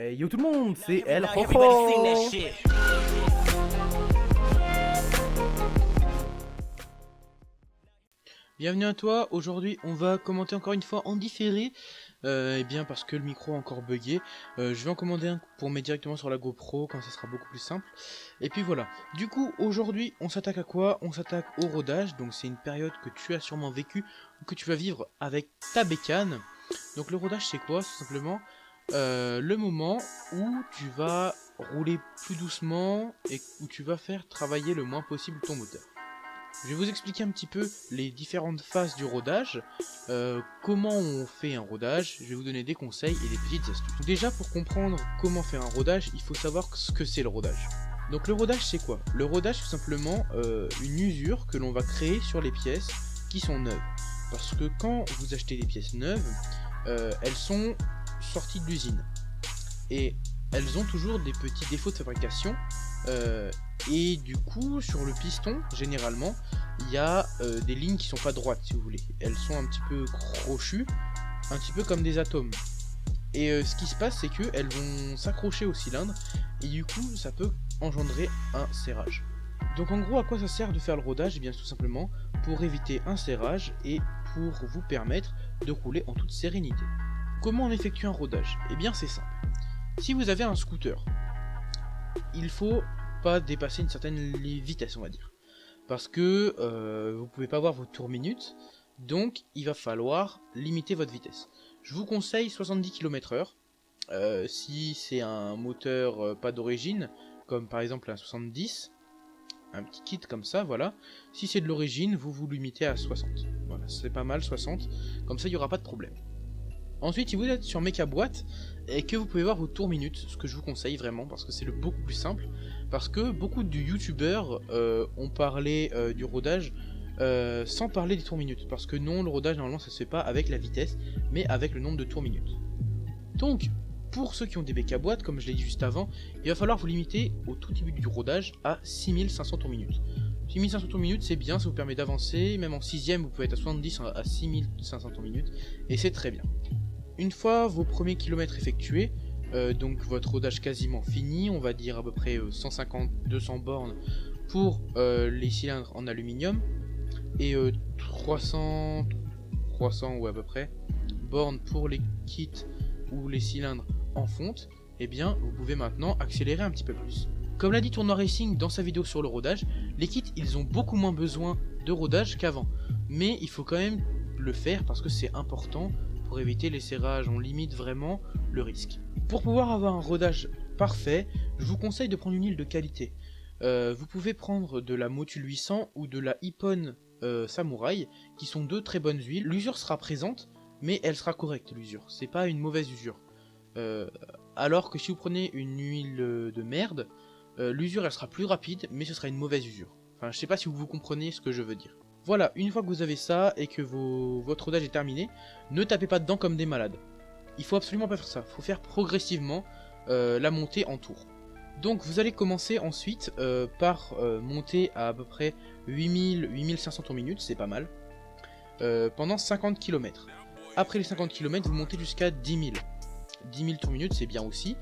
Hey yo tout le monde, c'est El Now everybody sing that Rojo. shit. Bienvenue à toi, aujourd'hui on va commenter encore une fois en différé, et bien parce que le micro a encore bugué, je vais en commander un pour mettre directement sur la GoPro, quand ça sera beaucoup plus simple, et puis voilà. Du coup aujourd'hui on s'attaque à quoi? On s'attaque au rodage, donc c'est une période que tu as sûrement vécu, ou que tu vas vivre avec ta bécane. Donc le rodage c'est quoi? C'est simplement le moment où tu vas rouler plus doucement, et où tu vas faire travailler le moins possible ton moteur. Je vais vous expliquer un petit peu les différentes phases du rodage, comment on fait un rodage, je vais vous donner des conseils et des petites astuces. Déjà pour comprendre comment faire un rodage, il faut savoir ce que c'est le rodage. Donc le rodage c'est quoi? Le rodage c'est simplement une usure que l'on va créer sur les pièces qui sont neuves. Parce que quand vous achetez des pièces neuves, elles sont sorties de l'usine. Et elles ont toujours des petits défauts de fabrication. Et du coup, sur le piston, généralement, il y a des lignes qui sont pas droites, si vous voulez. Elles sont un petit peu crochues, un petit peu comme des atomes. Et ce qui se passe, c'est qu'elles vont s'accrocher au cylindre, et du coup, ça peut engendrer un serrage. Donc en gros, à quoi ça sert de faire le rodage? Eh bien, tout simplement pour éviter un serrage et pour vous permettre de rouler en toute sérénité. Comment on effectue un rodage? Eh bien, c'est simple. Si vous avez un scooter, il faut pas dépasser une certaine vitesse, on va dire, parce que vous pouvez pas avoir vos tours minutes, donc il va falloir limiter votre vitesse. Je vous conseille 70 km/h si c'est un moteur pas d'origine, comme par exemple un 70, un petit kit comme ça, voilà. Si c'est de l'origine, vous vous limitez à 60. Voilà, c'est pas mal 60, comme ça il n'y aura pas de problème. Ensuite, si vous êtes sur Mecaboîte et que vous pouvez voir vos tours minutes, ce que je vous conseille vraiment, parce que c'est le beaucoup plus simple, parce que beaucoup de youtubeurs ont parlé du rodage sans parler des tours minutes, parce que non, le rodage normalement ça se fait pas avec la vitesse, mais avec le nombre de tours minutes. Donc, pour ceux qui ont des Mecaboîte, comme je l'ai dit juste avant, il va falloir vous limiter au tout début du rodage à 6500 tours minutes. 6500 tours minutes c'est bien, ça vous permet d'avancer, même en 6ème vous pouvez être à 70 à 6500 tours minutes, et c'est très bien. Une fois vos premiers kilomètres effectués, donc votre rodage quasiment fini, on va dire à peu près 150-200 bornes pour les cylindres en aluminium, et 300 ou à peu près bornes pour les kits ou les cylindres en fonte, et bien vous pouvez maintenant accélérer un petit peu plus. Comme l'a dit Tournoi Racing dans sa vidéo sur le rodage, les kits ils ont beaucoup moins besoin de rodage qu'avant, mais il faut quand même le faire parce que c'est important. Pour éviter les serrages, on limite vraiment le risque. Pour pouvoir avoir un rodage parfait, je vous conseille de prendre une huile de qualité. Vous pouvez prendre de la Motul 800 ou de la Ippon Samurai, qui sont deux très bonnes huiles. L'usure sera présente, mais elle sera correcte l'usure, c'est pas une mauvaise usure. Alors que si vous prenez une huile de merde, l'usure elle sera plus rapide, mais ce sera une mauvaise usure. Enfin, je sais pas si vous comprenez ce que je veux dire. Voilà, une fois que vous avez ça et que votre rodage est terminé, ne tapez pas dedans comme des malades. Il faut absolument pas faire ça, il faut faire progressivement la montée en tour. Donc vous allez commencer ensuite par monter à peu près 8000-8500 tours minutes, c'est pas mal, pendant 50 km. Après les 50 km, vous montez jusqu'à 10 000. 10 000 tours minutes, c'est bien aussi.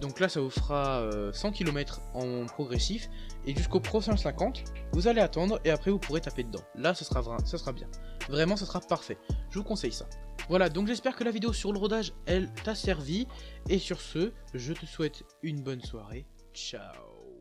Donc là ça vous fera 100 km en progressif, et jusqu'au prochain 50 vous allez attendre et après vous pourrez taper dedans. Là ça sera bien, vraiment ça sera parfait, je vous conseille ça. Voilà, donc j'espère que la vidéo sur le rodage elle t'a servi, et sur ce je te souhaite une bonne soirée, ciao.